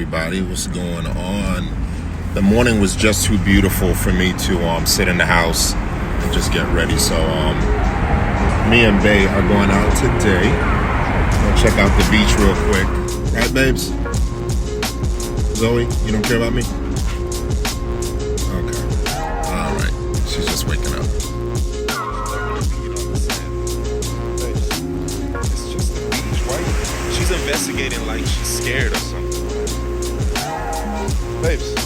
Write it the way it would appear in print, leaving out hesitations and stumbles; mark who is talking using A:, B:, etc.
A: Everybody, what's going on? The morning was just too beautiful for me to sit in the house and just get ready. So me and Bae are going out today. Gonna check out the beach real quick. Right, babes? Zoe, you don't care about me? Okay. All right. She's just waking up. It's just the beach. Why? She's investigating like she's scared or something. Babes.